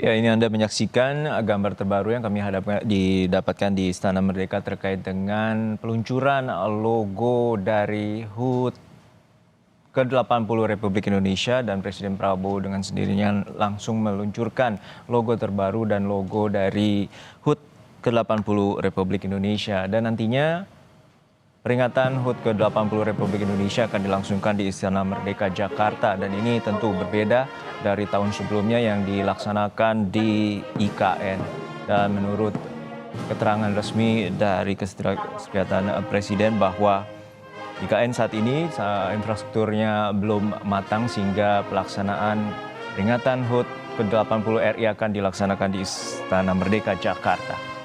Ya, ini Anda menyaksikan gambar terbaru yang kami didapatkan di Istana Merdeka terkait dengan peluncuran logo dari HUT ke-80 Republik Indonesia, dan Presiden Prabowo dengan sendirinya langsung meluncurkan logo terbaru dan logo dari HUT ke-80 Republik Indonesia. Dan nantinya peringatan HUT ke-80 Republik Indonesia akan dilangsungkan di Istana Merdeka Jakarta, dan ini tentu berbeda dari tahun sebelumnya yang dilaksanakan di IKN. Dan menurut keterangan resmi dari Kesekretariatan Presiden bahwa IKN saat ini infrastrukturnya belum matang sehingga pelaksanaan peringatan HUT ke-80 RI akan dilaksanakan di Istana Merdeka Jakarta.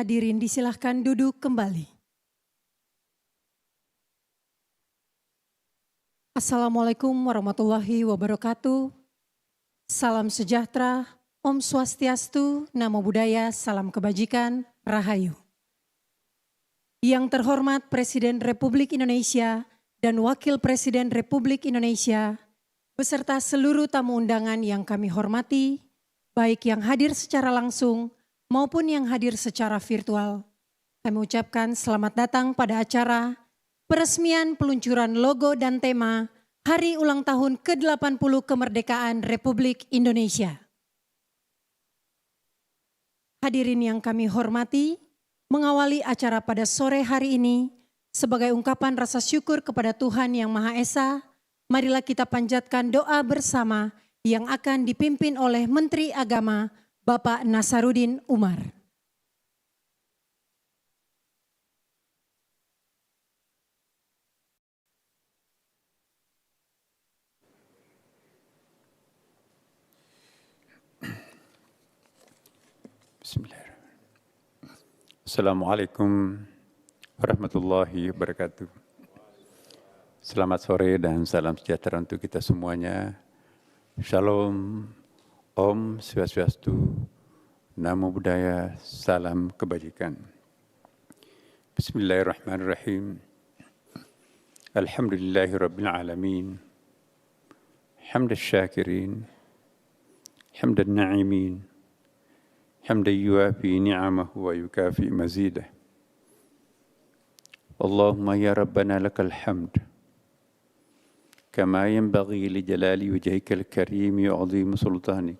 Hadirin disilahkan duduk kembali. Assalamualaikum warahmatullahi wabarakatuh. Salam sejahtera, Om Swastiastu, Namo Buddhaya, salam kebajikan, Rahayu. Yang terhormat Presiden Republik Indonesia dan Wakil Presiden Republik Indonesia, beserta seluruh tamu undangan yang kami hormati, baik yang hadir secara langsung maupun yang hadir secara virtual. Kami ucapkan selamat datang pada acara peresmian peluncuran logo dan tema Hari Ulang Tahun ke-80 Kemerdekaan Republik Indonesia. Hadirin yang kami hormati, mengawali acara pada sore hari ini, sebagai ungkapan rasa syukur kepada Tuhan Yang Maha Esa, marilah kita panjatkan doa bersama yang akan dipimpin oleh Menteri Agama, Bapak Nasaruddin Umar. Bismillahirrahmanirrahim. Assalamualaikum warahmatullahi wabarakatuh. Selamat sore dan salam sejahtera untuk kita semuanya. Shalom. Om Swastiastu, Namo Buddhaya, salam kebajikan. Bismillahirrahmanirrahim. Alhamdulillahi Rabbil Alamin. Hamdan syakirin, hamdan na'imin, hamdan yuafi ni'amahu wa yukafi mazidah. Allahumma ya Rabbana lakal hamd. كما ينبغي لجلال وجهك الكريم وعظيم سلطانك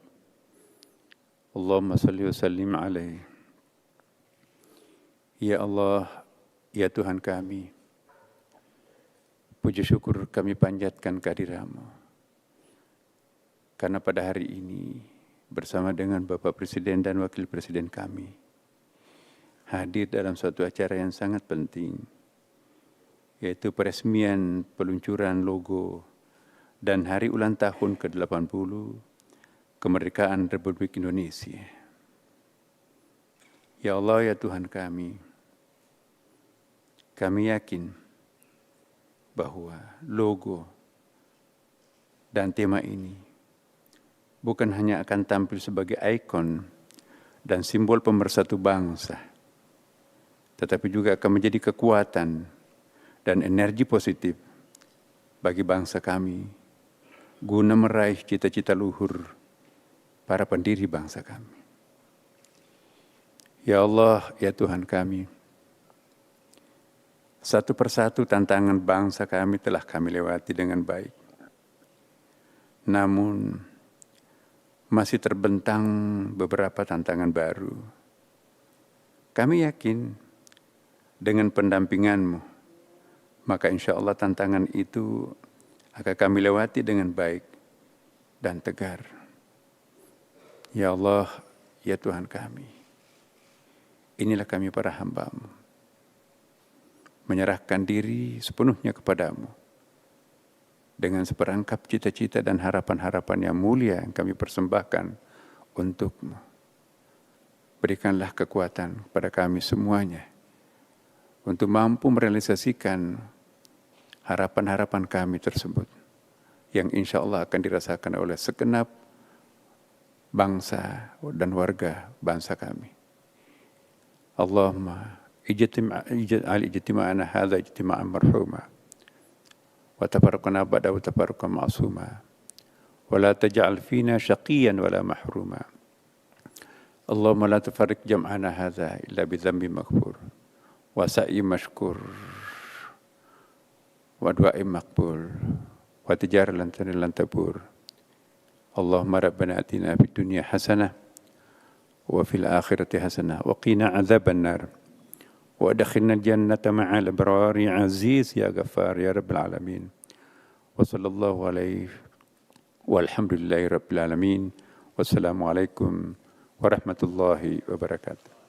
اللهم صل وسلم عليه. Ya Allah, ya Tuhan kami, puji syukur kami panjatkan kehadiran-Mu, karena pada hari ini bersama dengan Bapak Presiden dan Wakil Presiden kami hadir dalam suatu acara yang sangat penting, yaitu peresmian peluncuran logo dan hari ulang tahun ke-80 Kemerdekaan Republik Indonesia. Ya Allah, ya Tuhan kami yakin bahwa logo dan tema ini bukan hanya akan tampil sebagai ikon dan simbol pemersatu bangsa, tetapi juga akan menjadi kekuatan dan energi positif bagi bangsa kami, guna meraih cita-cita luhur para pendiri bangsa kami. Ya Allah, ya Tuhan kami, Satu persatu tantangan bangsa kami telah kami lewati dengan baik. Namun masih terbentang beberapa tantangan baru. Kami yakin dengan pendampinganmu, maka insya Allah tantangan itu akan kami lewati dengan baik dan tegar. Ya Allah, ya Tuhan kami, inilah kami para hamba-Mu, menyerahkan diri sepenuhnya kepadamu dengan seperangkap cita-cita dan harapan-harapan yang mulia yang kami persembahkan untuk-Mu. Berikanlah kekuatan kepada kami semuanya untuk mampu merealisasikan harapan-harapan kami tersebut yang insya Allah akan dirasakan oleh segenap bangsa dan warga bangsa kami. Allahumma اجتماعنا هذا اجتماعا مرحوما وتفرقنا بعده تفرقا معصوما ولا تجعل فينا شقيا ولا محروما اللهم لا تفرق جمعنا هذا إلا بذنب مغفور وسعي مشكور ودعاء مقبول وتجارة لن تبور اللهم ربنا آتنا في الدنيا حسنة وفي الآخرة حسنة وقنا عذاب النار وأدخلنا الجنة مع الأبرار يا عزيز يا غفار يا رب العالمين وصلى الله عليه والحمد لله رب العالمين والسلام عليكم ورحمة الله وبركاته.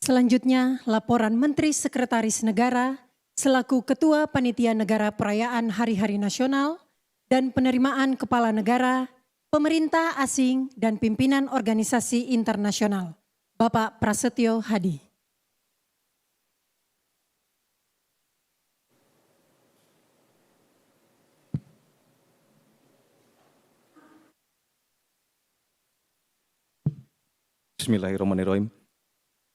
Selanjutnya, laporan Menteri Sekretaris Negara selaku Ketua Panitia Negara Perayaan Hari-Hari Nasional dan penerimaan Kepala Negara, pemerintah asing, dan pimpinan organisasi internasional, Bapak Prasetyo Hadi. Bismillahirrahmanirrahim.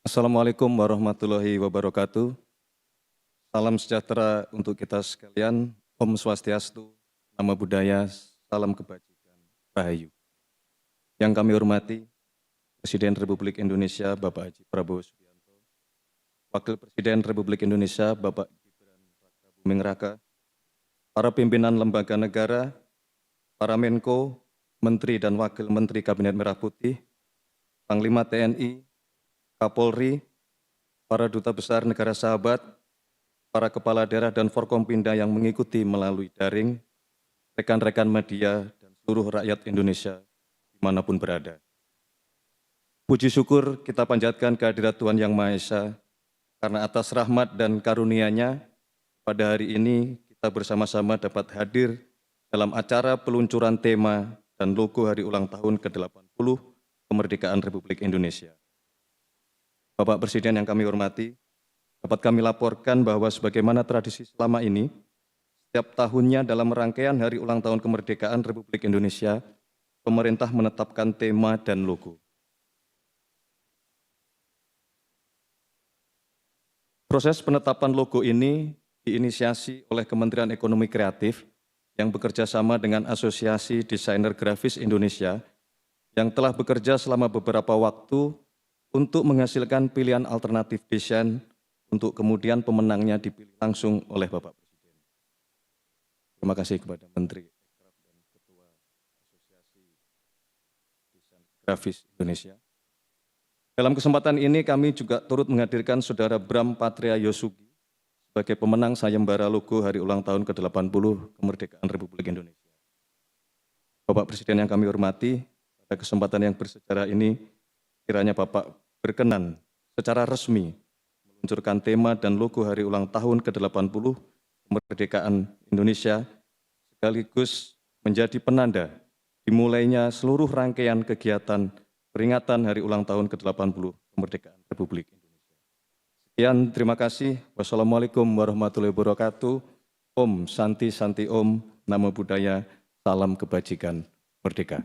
Assalamualaikum warahmatullahi wabarakatuh. Salam sejahtera untuk kita sekalian. Om Swastiastu, Namo Buddhaya, salam kebajikan, Rahayu. Yang kami hormati, Presiden Republik Indonesia Bapak Haji Prabowo Subianto, Wakil Presiden Republik Indonesia Bapak Gibran Raka Buming Raka, para pimpinan lembaga negara, para Menko, Menteri dan Wakil Menteri Kabinet Merah Putih, Panglima TNI, Kapolri, para duta besar negara sahabat, para kepala daerah dan Forkompinda yang mengikuti melalui daring, rekan-rekan media, dan seluruh rakyat Indonesia dimanapun berada. Puji syukur kita panjatkan kehadirat Tuhan Yang Maha Esa, karena atas rahmat dan karunia-Nya, pada hari ini kita bersama-sama dapat hadir dalam acara peluncuran tema dan logo hari ulang tahun ke-80 kemerdekaan Republik Indonesia. Bapak Presiden yang kami hormati, dapat kami laporkan bahwa sebagaimana tradisi selama ini, setiap tahunnya dalam rangkaian hari ulang tahun kemerdekaan Republik Indonesia, pemerintah menetapkan tema dan logo. Proses penetapan logo ini diinisiasi oleh Kementerian Ekonomi Kreatif yang bekerja sama dengan Asosiasi Desainer Grafis Indonesia yang telah bekerja selama beberapa waktu untuk menghasilkan pilihan alternatif desain untuk kemudian pemenangnya dipilih langsung oleh Bapak Presiden. Terima kasih kepada Menteri Ekraf dan Ketua Asosiasi Desain Grafis Indonesia. Dalam kesempatan ini kami juga turut menghadirkan Saudara Bram Patria Yosugi sebagai pemenang sayembara logo hari ulang tahun ke-80 kemerdekaan Republik Indonesia. Bapak Presiden yang kami hormati, pada kesempatan yang bersejarah ini, kiranya Bapak berkenan secara resmi meluncurkan tema dan logo hari ulang tahun ke-80 kemerdekaan Indonesia, sekaligus menjadi penanda dimulainya seluruh rangkaian kegiatan peringatan hari ulang tahun ke-80 kemerdekaan Republik Indonesia. Sekian, terima kasih. Wassalamualaikum warahmatullahi wabarakatuh. Om Santi Santi Om, Namo Buddhaya, salam kebajikan, merdeka.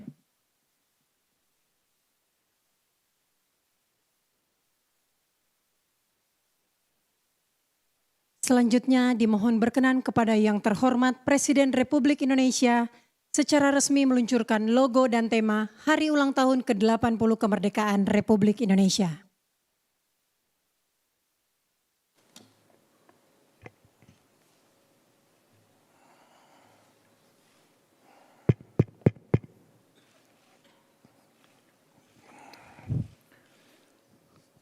Selanjutnya dimohon berkenan kepada yang terhormat Presiden Republik Indonesia secara resmi meluncurkan logo dan tema Hari Ulang Tahun ke-80 Kemerdekaan Republik Indonesia.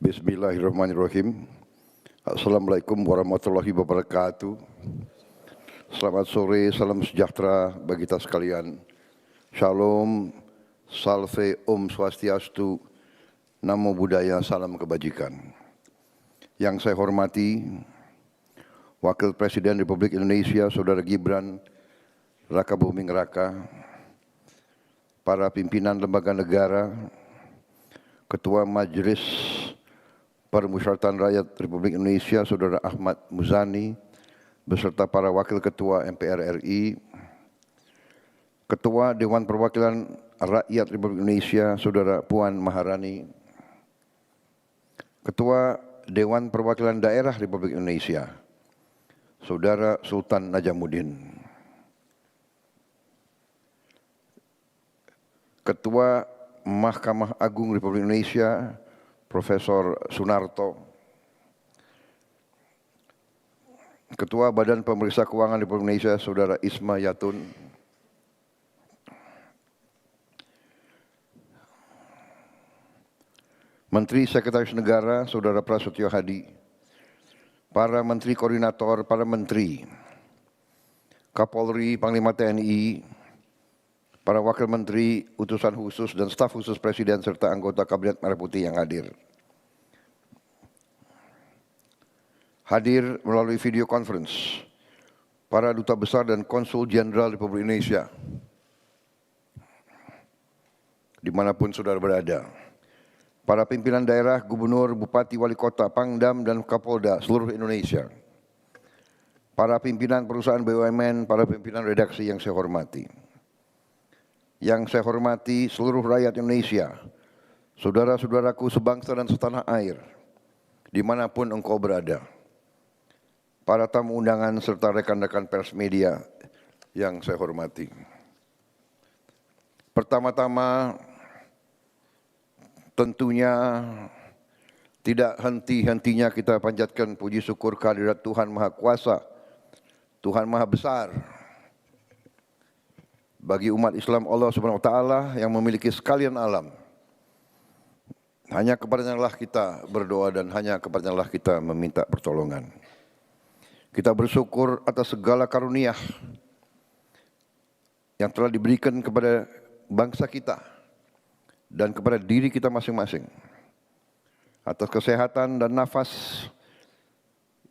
Bismillahirrahmanirrahim. Assalamualaikum warahmatullahi wabarakatuh. Selamat sore, salam sejahtera bagi kita sekalian. Shalom, salve, Om Swastiastu, Namo Buddhaya, salam kebajikan. Yang saya hormati, Wakil Presiden Republik Indonesia, Saudara Gibran Raka Buming Raka, para pimpinan lembaga negara, Ketua Majelis Permusyawaratan Rakyat Republik Indonesia, Saudara Ahmad Muzani, beserta para Wakil Ketua MPR RI, Ketua Dewan Perwakilan Rakyat Republik Indonesia, Saudara Puan Maharani, Ketua Dewan Perwakilan Daerah Republik Indonesia, Saudara Sultan Najamuddin, Ketua Mahkamah Agung Republik Indonesia, Profesor Sunarto, Ketua Badan Pemeriksa Keuangan Republik Indonesia, Saudara Isma Yatun, Menteri Sekretaris Negara, Saudara Prasetyo Hadi, para Menteri Koordinator, para Menteri, Kapolri, Panglima TNI, para Wakil Menteri, utusan khusus dan staf khusus Presiden serta anggota Kabinet Merah Putih yang hadir. Hadir melalui video conference, para Duta Besar dan Konsul Jenderal Republik Indonesia, dimanapun saudara berada. Para pimpinan daerah, gubernur, bupati, wali kota, pangdam, dan kapolda seluruh Indonesia. Para pimpinan perusahaan BUMN, para pimpinan redaksi yang saya hormati. Yang saya hormati seluruh rakyat Indonesia, saudara-saudaraku sebangsa dan setanah air, dimanapun engkau berada. Para tamu undangan serta rekan-rekan pers media yang saya hormati. Pertama-tama, tentunya tidak henti-hentinya kita panjatkan puji syukur kehadirat Tuhan Maha Kuasa, Tuhan Maha Besar, bagi umat Islam Allah Subhanahu wa taala yang memiliki sekalian alam. Hanya kepadanya lah kita berdoa dan hanya kepadanya lah kita meminta pertolongan. Kita bersyukur atas segala karunia yang telah diberikan kepada bangsa kita dan kepada diri kita masing-masing. Atas kesehatan dan nafas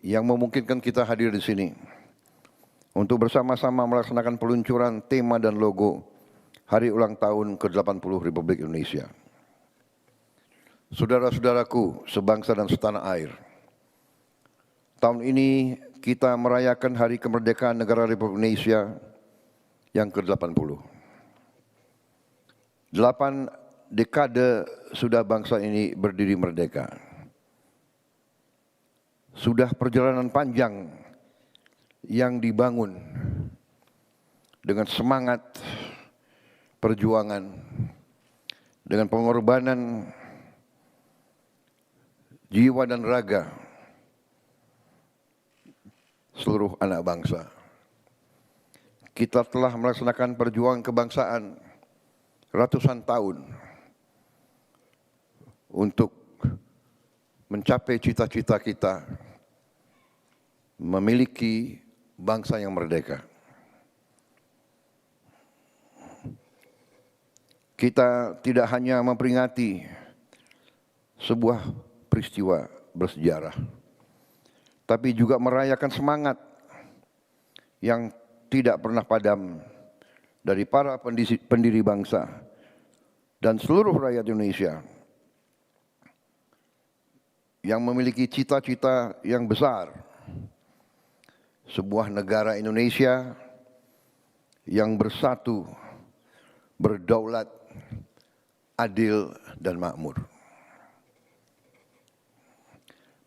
yang memungkinkan kita hadir di sini untuk bersama-sama melaksanakan peluncuran tema dan logo Hari Ulang Tahun ke-80 Republik Indonesia. Saudara-saudaraku sebangsa dan setanah air, tahun ini kita merayakan Hari Kemerdekaan Negara Republik Indonesia yang ke-80. 8 dekade sudah bangsa ini berdiri merdeka. Sudah perjalanan panjang yang dibangun dengan semangat perjuangan, dengan pengorbanan jiwa dan raga seluruh anak bangsa. Kita telah melaksanakan perjuangan kebangsaan ratusan tahun untuk mencapai cita-cita kita memiliki bangsa yang merdeka. Kita tidak hanya memperingati sebuah peristiwa bersejarah, tapi juga merayakan semangat yang tidak pernah padam dari para pendiri bangsa dan seluruh rakyat Indonesia yang memiliki cita-cita yang besar. Sebuah negara Indonesia yang bersatu, berdaulat, adil, dan makmur.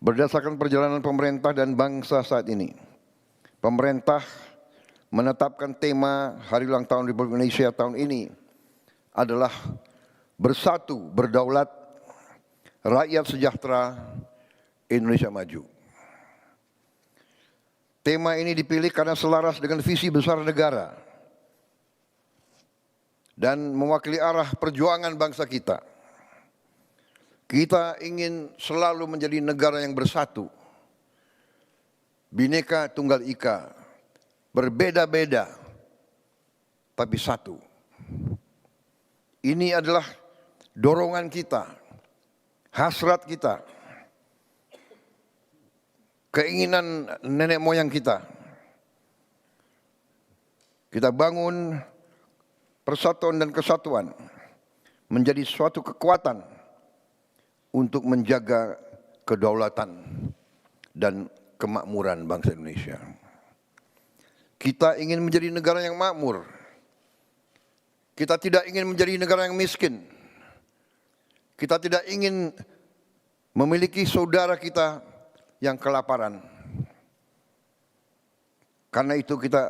Berdasarkan perjalanan pemerintah dan bangsa saat ini, pemerintah menetapkan tema Hari Ulang Tahun Republik Indonesia tahun ini adalah Bersatu, Berdaulat, Rakyat Sejahtera, Indonesia Maju. Tema ini dipilih karena selaras dengan visi besar negara dan mewakili arah perjuangan bangsa kita. Kita ingin selalu menjadi negara yang bersatu, Bhinneka Tunggal Ika, berbeda-beda tapi satu. Ini adalah dorongan kita, hasrat kita, keinginan nenek moyang kita. Kita bangun persatuan dan kesatuan menjadi suatu kekuatan untuk menjaga kedaulatan dan kemakmuran bangsa Indonesia. Kita ingin menjadi negara yang makmur. Kita tidak ingin menjadi negara yang miskin. Kita tidak ingin memiliki saudara kita yang kelaparan. Karena itu kita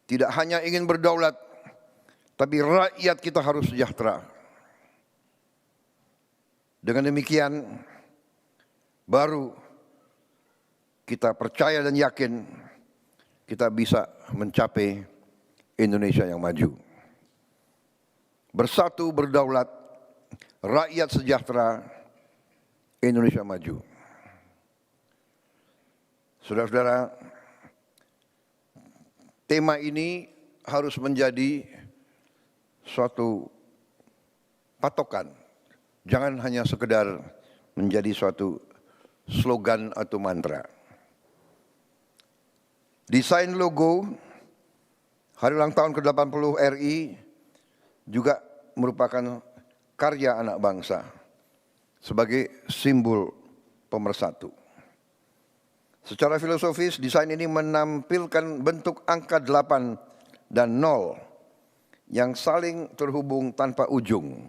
tidak hanya ingin berdaulat, tapi rakyat kita harus sejahtera. Dengan demikian, baru kita percaya dan yakin kita bisa mencapai Indonesia yang maju. Bersatu, berdaulat, rakyat sejahtera, Indonesia maju. Saudara-saudara, tema ini harus menjadi suatu patokan. Jangan hanya sekedar menjadi suatu slogan atau mantra. Desain logo Hari Ulang Tahun ke-80 RI juga merupakan karya anak bangsa sebagai simbol pemersatu. Secara filosofis, desain ini menampilkan bentuk angka 8 dan 0 yang saling terhubung tanpa ujung,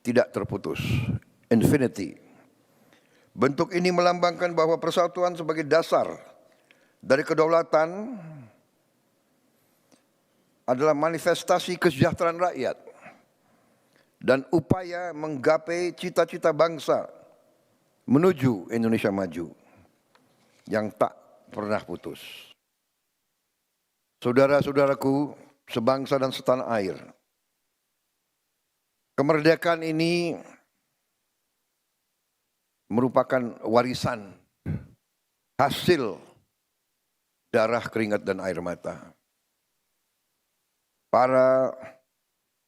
tidak terputus, infinity. Bentuk ini melambangkan bahwa persatuan sebagai dasar dari kedaulatan adalah manifestasi kesejahteraan rakyat dan upaya menggapai cita-cita bangsa menuju Indonesia maju yang tak pernah putus. Saudara-saudaraku sebangsa dan setanah air, kemerdekaan ini merupakan warisan hasil darah, keringat, dan air mata. Para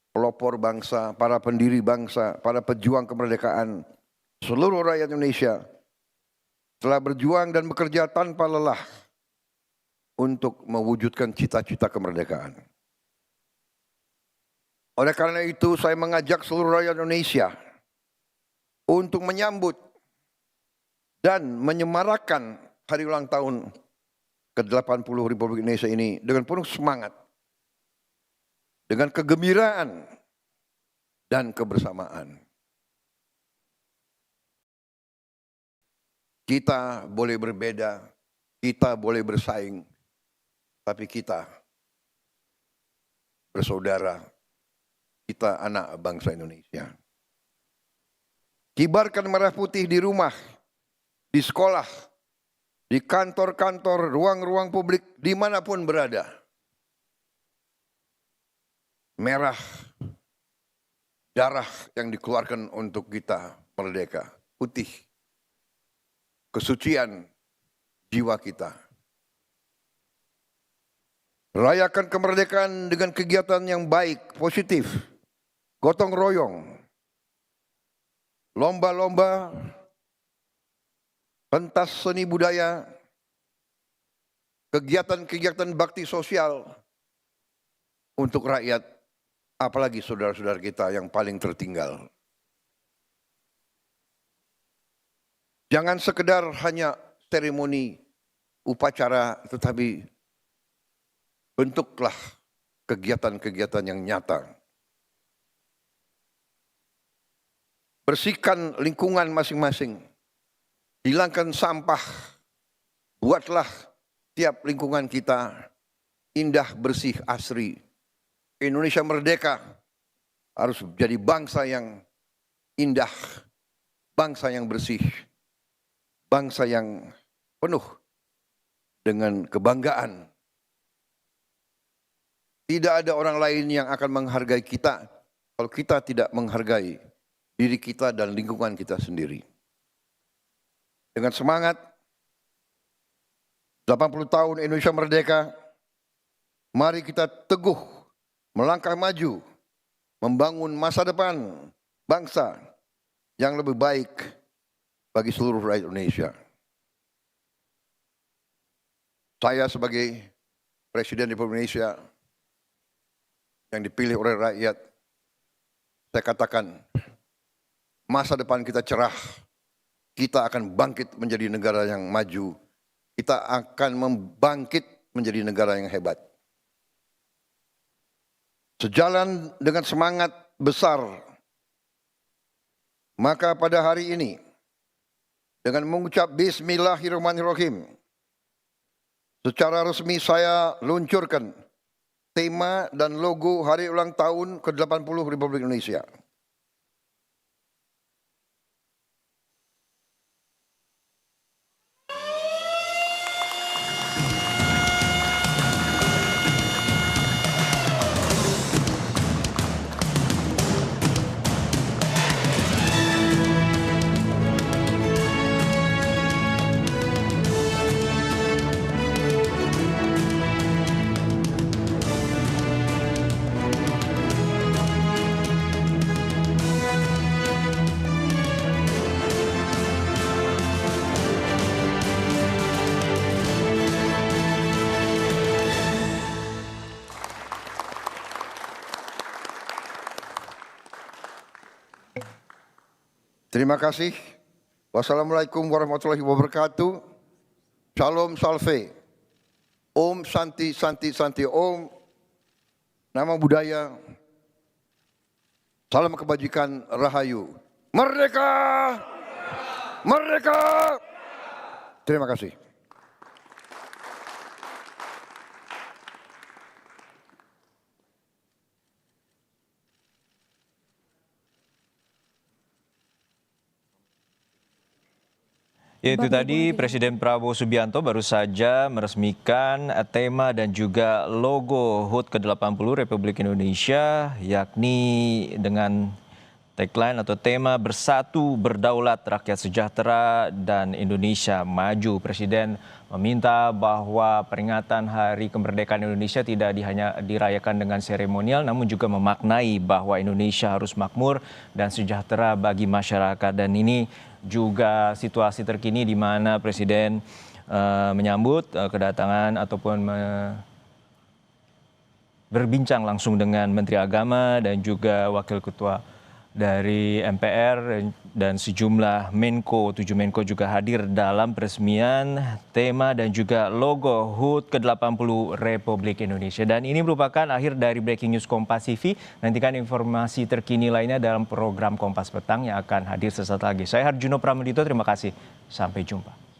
pelopor bangsa, para pendiri bangsa, para pejuang kemerdekaan, seluruh rakyat Indonesia telah berjuang dan bekerja tanpa lelah untuk mewujudkan cita-cita kemerdekaan. Oleh karena itu, saya mengajak seluruh rakyat Indonesia untuk menyambut dan menyemarakan hari ulang tahun ke-80 Republik Indonesia ini dengan penuh semangat, dengan kegembiraan dan kebersamaan. Kita boleh berbeda, kita boleh bersaing, tapi kita bersaudara, kita anak bangsa Indonesia. Kibarkan merah putih di rumah, di sekolah, di kantor-kantor, ruang-ruang publik, dimanapun berada. Merah, darah yang dikeluarkan untuk kita merdeka. Putih, kesucian jiwa kita. Rayakan kemerdekaan dengan kegiatan yang baik, positif, gotong royong, lomba-lomba, pentas seni budaya, kegiatan-kegiatan bakti sosial untuk rakyat, apalagi saudara-saudara kita yang paling tertinggal. Jangan sekedar hanya seremoni, upacara, tetapi bentuklah kegiatan-kegiatan yang nyata. Bersihkan lingkungan masing-masing. Hilangkan sampah. Buatlah tiap lingkungan kita indah, bersih, asri. Indonesia merdeka harus jadi bangsa yang indah, bangsa yang bersih, bangsa yang penuh dengan kebanggaan. Tidak ada orang lain yang akan menghargai kita kalau kita tidak menghargai diri kita dan lingkungan kita sendiri. Dengan semangat 80 tahun Indonesia merdeka, mari kita teguh melangkah maju, membangun masa depan bangsa yang lebih baik bagi seluruh rakyat Indonesia. Saya sebagai Presiden Republik Indonesia yang dipilih oleh rakyat, saya katakan masa depan kita cerah, kita akan bangkit menjadi negara yang maju, kita akan membangkit menjadi negara yang hebat. Sejalan dengan semangat besar, maka pada hari ini dengan mengucap Bismillahirrahmanirrahim, secara resmi saya luncurkan tema dan logo hari ulang tahun ke-80 Republik Indonesia. Terima kasih. Wassalamualaikum warahmatullahi wabarakatuh. Shalom salve. Om Santi Santi Santi Om. Nama budaya. Salam kebajikan, Rahayu. Merdeka! Merdeka! Terima kasih. Ya, itu tadi Presiden Prabowo Subianto baru saja meresmikan tema dan juga logo HUT ke-80 Republik Indonesia, yakni dengan tagline atau tema Bersatu, Berdaulat, Rakyat Sejahtera, dan Indonesia Maju. Presiden meminta bahwa peringatan Hari Kemerdekaan Indonesia tidak hanya dirayakan dengan seremonial, namun juga memaknai bahwa Indonesia harus makmur dan sejahtera bagi masyarakat. Dan ini juga situasi terkini di mana Presiden menyambut kedatangan ataupun berbincang langsung dengan Menteri Agama dan juga Wakil Ketua dari MPR dan sejumlah Menko, 7 Menko juga hadir dalam peresmian tema dan juga logo HUT ke-80 Republik Indonesia. Dan ini merupakan akhir dari Breaking News Kompas TV. Nantikan informasi terkini lainnya dalam program Kompas Petang yang akan hadir sesaat lagi. Saya Harjuno Pramudito, terima kasih. Sampai jumpa.